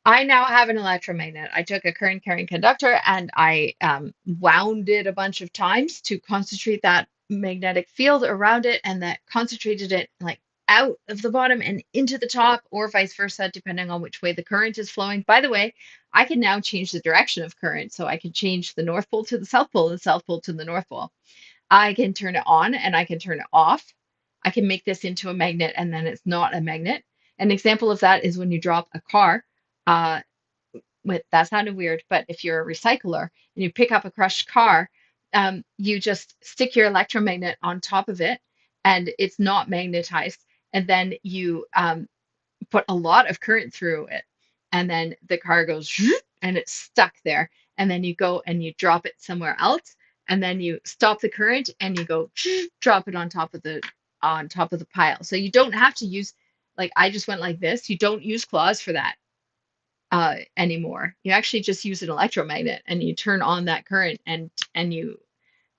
I now have an electromagnet. I took a current carrying conductor and I wound it a bunch of times to concentrate that magnetic field around it, and that concentrated it like out of the bottom and into the top, or vice versa, depending on which way the current is flowing. By the way, I can now change the direction of current. So I can change the North Pole to the South Pole, the South Pole to the North Pole. I can turn it on and I can turn it off. I can make this into a magnet and then it's not a magnet. An example of that is when you drop a car. Uh, that sounded weird, but if you're a recycler and you pick up a crushed car, you just stick your electromagnet on top of it and it's not magnetized. And then you put a lot of current through it. And then the car goes and it's stuck there. And then you go and you drop it somewhere else. And then you stop the current and you go drop it on top of the pile. So you don't have to use, like I just went like this. You don't use claws for that anymore. You actually just use an electromagnet and you turn on that current, and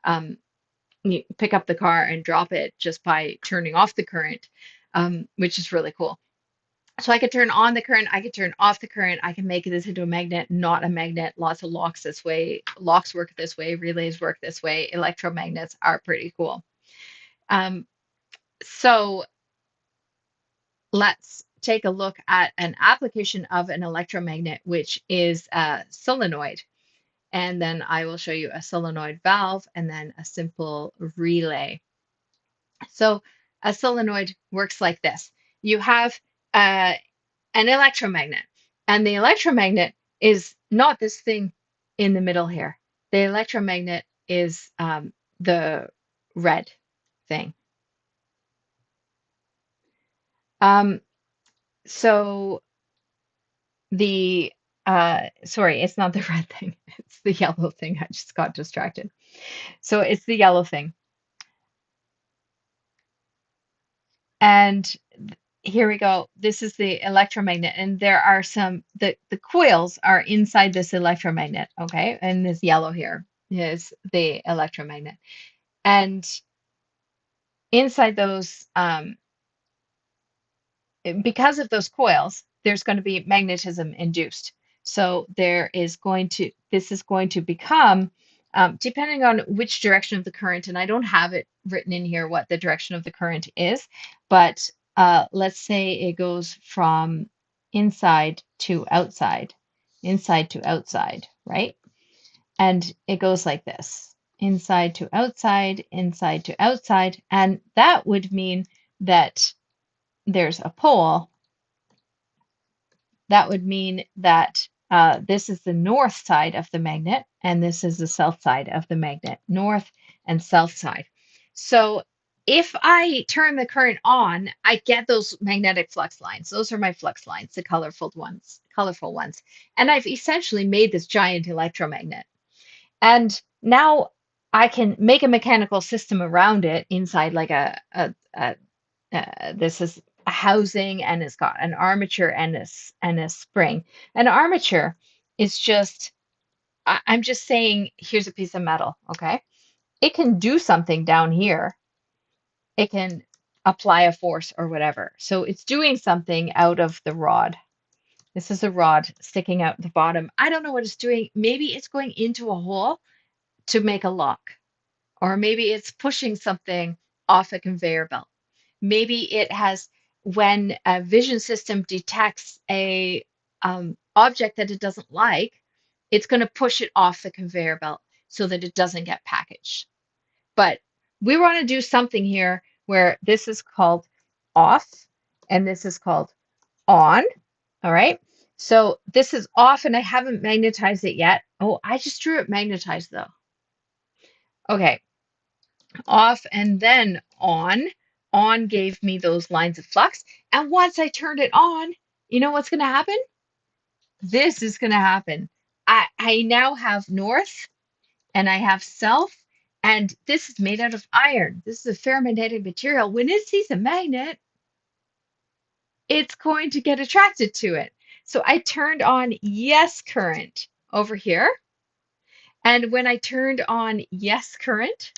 um, you pick up the car and drop it just by turning off the current, which is really cool. So I could turn on the current, I could turn off the current, I can make this into a magnet, not a magnet. Lots of locks this way. Locks work this way, relays work this way. Electromagnets are pretty cool. Um, so let's take a look at an application of an electromagnet, which is a solenoid. And then I will show you a solenoid valve and then a simple relay. So a solenoid works like this. You have uh, an electromagnet, and the electromagnet is not this thing in the middle here. The electromagnet is the red thing. Um, so the sorry, it's not the red thing. It's the yellow thing. I just got distracted. So it's the yellow thing. And here we go. This is the electromagnet, and there are the coils are inside this electromagnet, okay? And this yellow here is the electromagnet. And inside those, because of those coils, there's going to be magnetism induced. So this is going to become, depending on which direction of the current, and I don't have it written in here what the direction of the current is, but let's say it goes from inside to outside, right? And it goes like this, inside to outside, inside to outside. And that would mean that there's a pole. That would mean that this is the north side of the magnet, and this is the south side of the magnet, north and south side. So if I turn the current on, I get those magnetic flux lines. Those are my flux lines, the colorful ones. And I've essentially made this giant electromagnet. And now I can make a mechanical system around it inside like this is a housing, and it's got an armature and a spring. An armature is just, I'm just saying, here's a piece of metal, okay? It can do something down here. It can apply a force or whatever. So it's doing something out of the rod. This is a rod sticking out the bottom. I don't know what it's doing. Maybe it's going into a hole to make a lock, or maybe it's pushing something off a conveyor belt. Maybe it has, when a vision system detects a object that it doesn't like, it's going to push it off the conveyor belt so that it doesn't get packaged. But we want to do something here where this is called off and this is called on. All right. So this is off and I haven't magnetized it yet. Oh, I just drew it magnetized though. Okay. Off and then on. On gave me those lines of flux. And once I turned it on, you know what's going to happen? This is going to happen. I now have north and I have south, and this is made out of iron. This is a ferromagnetic material. When it sees a magnet, it's going to get attracted to it. So I turned on yes current over here. And when I turned on yes current,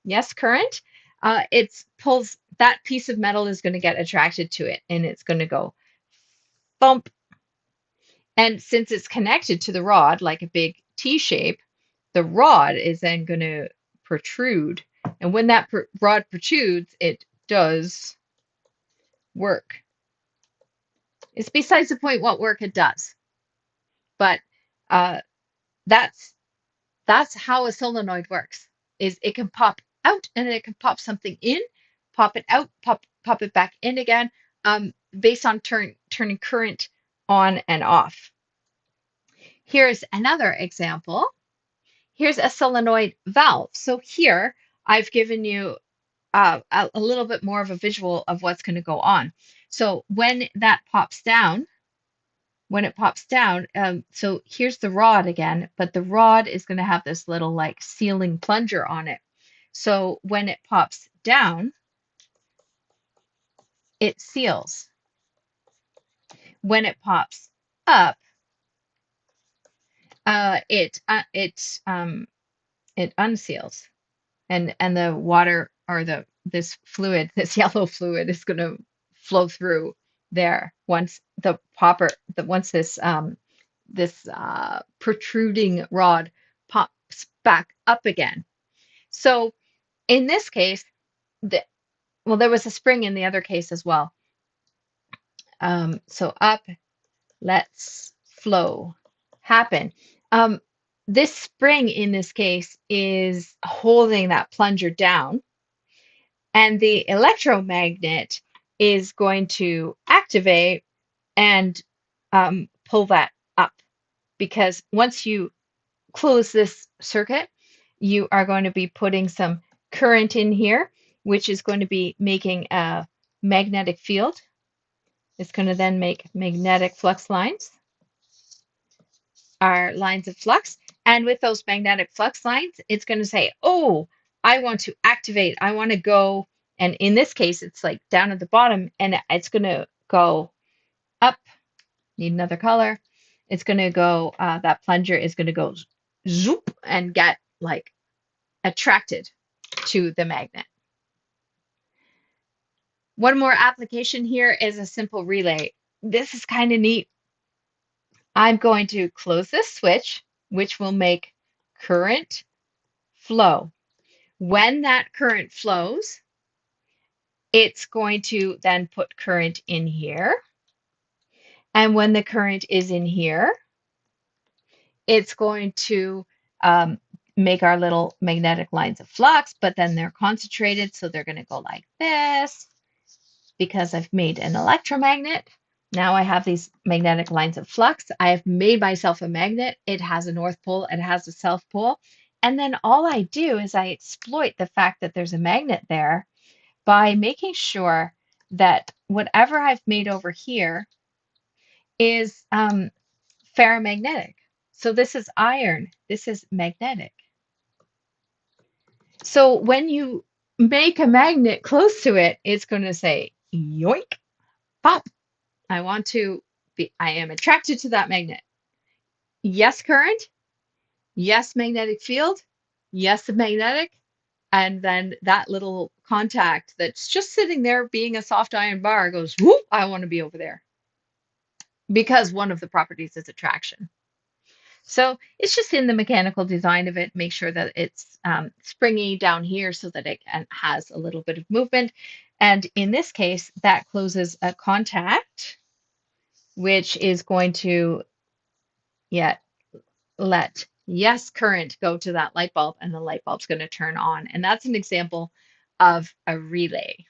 it pulls, that piece of metal is going to get attracted to it and it's going to go bump. And since it's connected to the rod like a big T shape, the rod is then going to protrude. And when that rod protrudes, it does work. It's besides the point what work it does. But uh, that's how a solenoid works. Is it can pop out and then it can pop something in, pop it out, pop it back in again, based on turning current on and off. Here's another example. Here's a solenoid valve. So here I've given you a little bit more of a visual of what's going to go on. So when that pops down, so here's the rod again, but the rod is going to have this little like sealing plunger on it. So when it pops down, it seals. When it pops up, it unseals, and the water or this fluid, this yellow fluid, is going to flow through there once this protruding rod pops back up again. So in this case, there was a spring in the other case as well. So up, let's flow, happen. This spring in this case is holding that plunger down, and the electromagnet is going to activate and pull that up, because once you close this circuit, you are going to be putting some current in here, which is going to be making a magnetic field. It's going to then make magnetic flux lines, our lines of flux. And with those magnetic flux lines, it's going to say, oh, I want to activate, I want to go. And in this case, it's like down at the bottom, and it's going to go up. Need another color. It's going to go, that plunger is going to go zoop and get like attracted to the magnet. One more application here is a simple relay. This is kind of neat. I'm going to close this switch, which will make current flow. When that current flows, it's going to then put current in here. And when the current is in here, it's going to make our little magnetic lines of flux, but then they're concentrated, so they're going to go like this. Because I've made an electromagnet, now I have these magnetic lines of flux. I have made myself a magnet. It has a north pole, it has a south pole. And then all I do is I exploit the fact that there's a magnet there by making sure that whatever I've made over here is ferromagnetic. So this is iron, this is magnetic. So when you make a magnet close to it, it's going to say yoink, pop. I am attracted to that magnet. Yes, current. Yes, magnetic field. Yes, magnetic. And then that little contact that's just sitting there being a soft iron bar goes, whoop, I want to be over there. Because one of the properties is attraction. So it's just in the mechanical design of it, make sure that it's springy down here so that it has a little bit of movement. And in this case, that closes a contact, which is going to let yes current go to that light bulb, and the light bulb's going to turn on. And that's an example of a relay.